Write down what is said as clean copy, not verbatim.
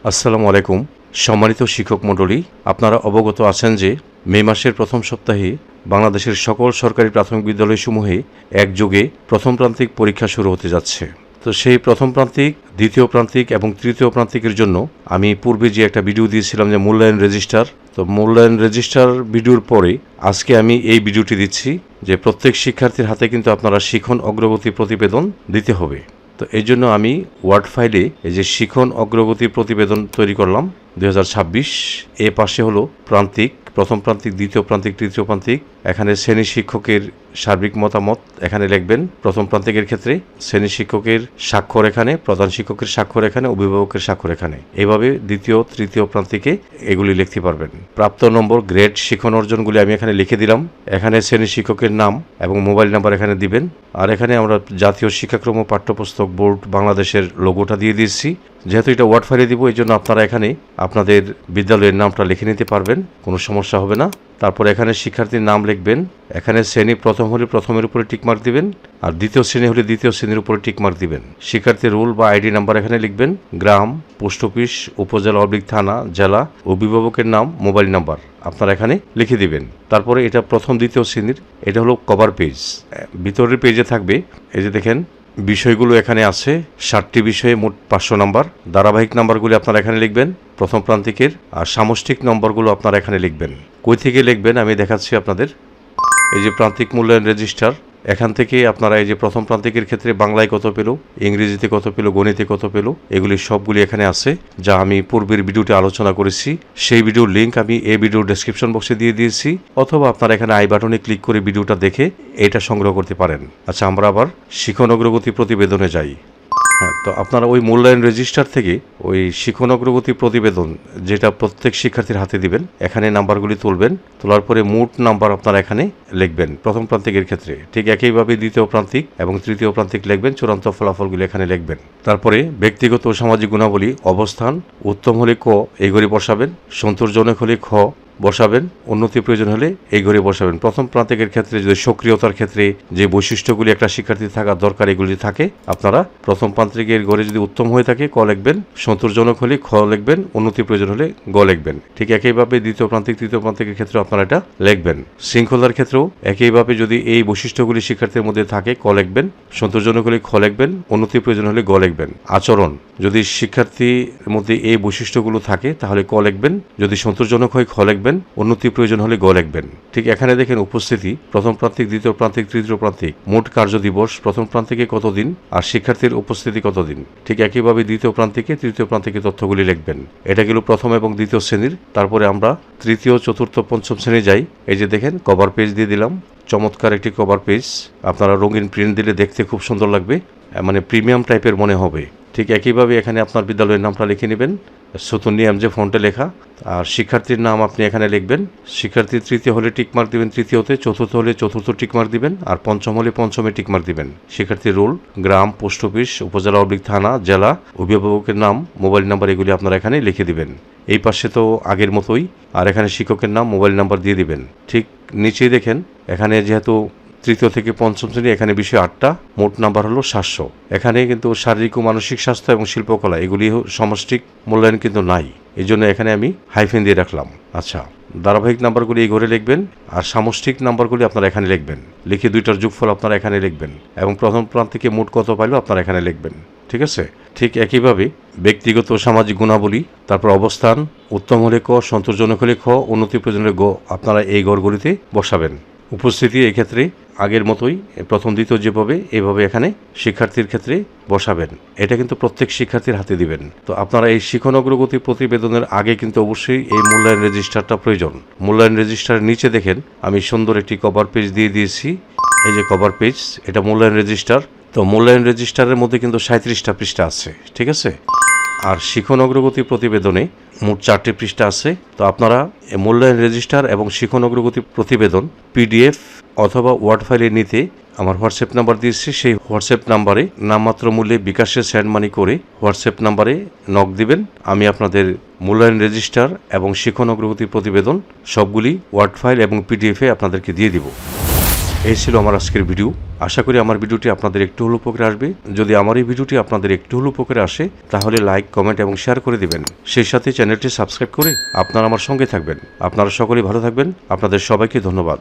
আসসালামু আলাইকুম। সম্মানিত শিক্ষক মণ্ডলী, আপনারা অবগত আছেন যে মে মাসের প্রথম সপ্তাহে বাংলাদেশের সকল সরকারি প্রাথমিক বিদ্যালয়সমূহে একযোগে প্রথম প্রান্তিক পরীক্ষা শুরু হতে যাচ্ছে। তো সেই প্রথম প্রান্তিক, দ্বিতীয় প্রান্তিক এবং তৃতীয় প্রান্তিকের জন্য আমি পূর্বে যে একটা ভিডিও দিয়েছিলাম যে মূল্যায়ন রেজিস্টার, তো মূল্যায়ন রেজিস্টার ভিডিওর পরে আজকে আমি এই ভিডিওটি দিচ্ছি যে প্রত্যেক শিক্ষার্থীর হাতে কিন্তু আপনারা শিখন অগ্রগতি প্রতিবেদন দিতে হবে। তো এই জন্য আমি ওয়ার্ড ফাইলে এই যে শিখন অগ্রগতি প্রতিবেদন তৈরি করলাম 2026। এ পাশে হলো প্রান্তিক, প্রথম প্রান্তিক, দ্বিতীয় প্রান্তিক, তৃতীয় প্রান্তিক। এখানে শ্রেণী শিক্ষকের সার্বিক মতামত এখানে লিখবেন। প্রথম প্রান্তিকের ক্ষেত্রে শ্রেণী শিক্ষকের স্বাক্ষর এখানে, প্রধান শিক্ষকের স্বাক্ষর এখানে, অভিভাবকের স্বাক্ষর এখানে। এইভাবে দ্বিতীয় তৃতীয় প্রান্তিকে এগুলি লিখতে পারবেন। প্রাপ্ত নম্বর, গ্রেড, শিখন অর্জনগুলি আমি এখানে লিখে দিলাম। এখানে শ্রেণী শিক্ষকের নাম এবং মোবাইল নাম্বার এখানে দিবেন। আর এখানে আমরা জাতীয় শিক্ষাক্রম পাঠ্যপুস্তক বোর্ড বাংলাদেশের লোগোটা দিয়ে দিয়েছি। যেহেতু এটা ওয়ার্ড ফাইলে দিব, এই জন্য আপনারা এখানে আপনাদের বিদ্যালয়ের নামটা লিখে নিতে পারবেন, কোনো সমস্যা হবে না। তারপর এখানে শিক্ষার্থীর নাম লিখবেন। এখানে শ্রেণী প্রথম হলে প্রথমের উপরে টিকমার্ক দিবেন, আর দ্বিতীয় শ্রেণী হলে দ্বিতীয় শ্রেণীর উপরে টিকমার্ক দিবেন। শিক্ষার্থীর রোল বা আইডি নাম্বার এখানে লিখবেন। গ্রাম, পোস্ট অফিস, উপজেলা থানা, জেলা, অভিভাবকের নাম, মোবাইল নাম্বার আপনারা এখানে লিখে দিবেন। তারপরে এটা প্রথম দ্বিতীয় শ্রেণীর, এটা হলো কভার পেজ। ভিতরের পেজে থাকবে এই যে দেখেন বিষয়গুলো এখানে আছে, 60টি বিষয়ে মোট 500 নাম্বার। ধারাবাহিক নাম্বারগুলি আপনারা এখানে লিখবেন প্রথম প্রান্তিকের, আর সামষ্টিক নম্বরগুলো আপনারা এখানে লিখবেন। কই থেকে লিখবেন আমি দেখাচ্ছি আপনাদের। এই যে প্রান্তিক মূল্যায়ন রেজিস্টার, এখান থেকে আপনারা এই যে প্রথম প্রান্তিকের ক্ষেত্রে বাংলায় কত পেল, ইংরেজিতে কত পেল, গণিতে কত পেল, এগুলি সবগুলি এখানে আছে, যা আমি পূর্বের ভিডিওতে আলোচনা করেছি। সেই ভিডিওর লিঙ্ক আমি এই ভিডিওর ডেসক্রিপশন বক্সে দিয়ে দিয়েছি, অথবা আপনারা এখানে আই বাটনে ক্লিক করে ভিডিওটা দেখে এটা সংগ্রহ করতে পারেন। আচ্ছা, আমরা আবার শিখন অগ্রগতি প্রতিবেদনে যাই। হ্যাঁ, তো আপনারা ওই মূল্যায়ন রেজিস্টার থেকে ওই শিখন অগ্রগতি প্রতিবেদন, যেটা প্রত্যেক শিক্ষার্থীর হাতে দিবেন, এখানে নাম্বারগুলি তুলবেন। তোলার পরে মোট নাম্বার আপনারা এখানে লিখবেন প্রথম প্রান্তিকের ক্ষেত্রে। ঠিক একইভাবে দ্বিতীয় প্রান্তিক এবং তৃতীয় প্রান্তিক লিখবেন, চূড়ান্ত ফলাফলগুলি এখানে লিখবেন। তারপরে ব্যক্তিগত ও সামাজিক গুণাবলী, অবস্থান, উত্তম হলে ক এই ঘরে বসাবেন, সন্তোষজনক হলে খ বসাবেন, উন্নতি প্রয়োজন হলে এই ঘরে বসাবেন। প্রথম প্রান্তিকের ক্ষেত্রে যদি সক্রিয়তার ক্ষেত্রে যে বৈশিষ্ট্যগুলি একটা শিক্ষার্থী থাকার দরকার, এগুলি থাকে, আপনারা প্রথম প্রান্তিকের ঘরে যদি উত্তম হয়ে থাকে ক লিখবেন, সন্তোষজনক হলে খ লিখবেন, উন্নতি প্রয়োজন হলে গ লিখবেন। ঠিক একইভাবে দ্বিতীয় প্রান্তিক তৃতীয় প্রান্তিকের ক্ষেত্রে আপনারা এটা লিখবেন। শৃঙ্খলার ক্ষেত্রেও একইভাবে যদি এই বৈশিষ্ট্যগুলি শিক্ষার্থীর মধ্যে থাকে ক লিখবেন, সন্তোষজনক হলে খ লিখবেন, উন্নতি প্রয়োজন হলে গ লিখবেন। আচরণ, যদি শিক্ষার্থীর মধ্যে এই বৈশিষ্ট্যগুলো থাকে তাহলে ক লিখবেন, যদি সন্তোষজনক হয় খ লিখবেন, উন্নতি প্রয়োজন হলে গ লিখবেন। ঠিক এখানে দেখেন উপস্থিতি, প্রথম প্রান্তিক, দ্বিতীয় প্রান্তিক, তৃতীয় প্রান্তিক, মোট কার্য দিবস, প্রথম প্রান্তিকে কতদিন আর শিক্ষার্থীর উপস্থিতি কতদিন। ঠিক একইভাবে দ্বিতীয় প্রান্তিকে তৃতীয় প্রান্তিকে তথ্যগুলি লিখবেন। এটা গেল প্রথম এবং দ্বিতীয় শ্রেণীর। তারপরে আমরা তৃতীয়, চতুর্থ, পঞ্চম শ্রেণী যাই। এই যে দেখেন কভার পেজ দিয়ে দিলাম, চমৎকার একটি কভার পেজ। আপনারা রঙিন প্রিন্ট দিলে দেখতে খুব সুন্দর লাগবে, মানে প্রিমিয়াম টাইপের মনে হবে। ঠিক একইভাবে এখানে আপনার বিদ্যালয়ের নামটা লিখে নেবেন, সুতুনিয়াম যে ফন্টে লেখা, আর শিক্ষার্থীর নাম আপনি এখানে লিখবেন। শিক্ষার্থীর তৃতীয় হলে টিকমার্ক দিবেন তৃতীয়তে, চতুর্থ হলে চতুর্থ টিকমার্ক দিবেন, আর পঞ্চম হলে পঞ্চমে টিকমার্ক দিবেন। শিক্ষার্থীর রোল, গ্রাম, পোস্ট অফিস, উপজেলা থানা, জেলা, অভিভাবকের নাম, মোবাইল নাম্বার, এগুলি আপনারা এখানে লিখে দিবেন। এই পাশে তো আগের মতোই, আর এখানে শিক্ষকের নাম, মোবাইল নাম্বার দিয়ে দিবেন। ঠিক নিচেই দেখেন এখানে যেহেতু তৃতীয় থেকে পঞ্চম শ্রেণী, এখানে বিষয় 8টা, মোট নাম্বার হলো 700। এখানে কিন্তু শারীরিক ও মানসিক স্বাস্থ্য এবং শিল্পকলা এগুলি সমষ্টিক মূল্যায়ন কিন্তু নাই, এই জন্য এখানে আমি হাইফেন দিয়ে রাখলাম। আচ্ছা, ধারাবাহিক নাম্বারগুলি এই ঘরে লিখবেন, আর সামষ্টিক নাম্বারগুলি আপনারা এখানে লিখবেন। লিখে দুইটার যোগফল আপনারা এখানে লিখবেন, এবং প্রথম প্রান্তিকে মোট কত পাইল আপনারা এখানে লিখবেন। ঠিক আছে। ঠিক একইভাবে ব্যক্তিগত ও সামাজিক গুণাবলী, তারপর অবস্থান, উত্তম হলে ক, সন্তোষজনক হলে খ, উন্নতি প্রয়োজন হলে গ, আপনারা এই ঘরগুলিতে বসাবেন। উপস্থিতি এক্ষেত্রে আগের মতোই প্রথম দ্বিতীয় যেভাবে, এভাবে এখানে শিক্ষার্থীর ক্ষেত্রে বসাবেন। এটা কিন্তু প্রত্যেক শিক্ষার্থীর হাতে দিবেন। তো আপনারা এই শিখন অগ্রগতি প্রতিবেদনের আগে কিন্তু অবশ্যই এই মূল্যায়ন রেজিস্টারটা প্রয়োজন। মূল্যায়ন রেজিস্টারের নিচে দেখেন আমি সুন্দর একটি কভার পেজ দিয়ে দিয়েছি। এই যে কভার পেজ, এটা মূল্যায়ন রেজিস্টার। তো মূল্যায়ন রেজিস্টারের মধ্যে কিন্তু 37টা পৃষ্ঠা আছে। ঠিক আছে। আর শিখন অগ্রগতি প্রতিবেদনে মোট 4টি পৃষ্ঠা আছে। তো আপনারা মূল্যায়ন রেজিস্টার এবং শিখন অগ্রগতি প্রতিবেদন পিডিএফ অথবা ওয়ার্ড ফাইলে নিতে আমার হোয়াটসঅ্যাপ নাম্বার দিয়েছি। সেই হোয়াটসঅ্যাপ নাম্বারে নামমাত্র মূল্যে বিকাশে সেন্ড মানি করে হোয়াটসঅ্যাপ নাম্বারে নক দিবেন। আমি আপনাদের মূল্যায়ন রেজিস্টার এবং শিখন অগ্রগতি প্রতিবেদন সবগুলি ওয়ার্ড ফাইল এবং পিডিএফে আপনাদেরকে দিয়ে দিব। এই ছিল আমার আজকের ভিডিও। আশা করি আমার ভিডিওটি আপনাদের একটু হলেও উপকারে আসবে। যদি আমার এই ভিডিওটি আপনাদের একটু হলেও উপকারে আসে তাহলে লাইক, কমেন্ট এবং শেয়ার করে দিবেন। সেই সাথে চ্যানেলটি সাবস্ক্রাইব করে আপনারা আমার সঙ্গে থাকবেন। আপনারা সকলেই ভালো থাকবেন। আপনাদের সবাইকে ধন্যবাদ।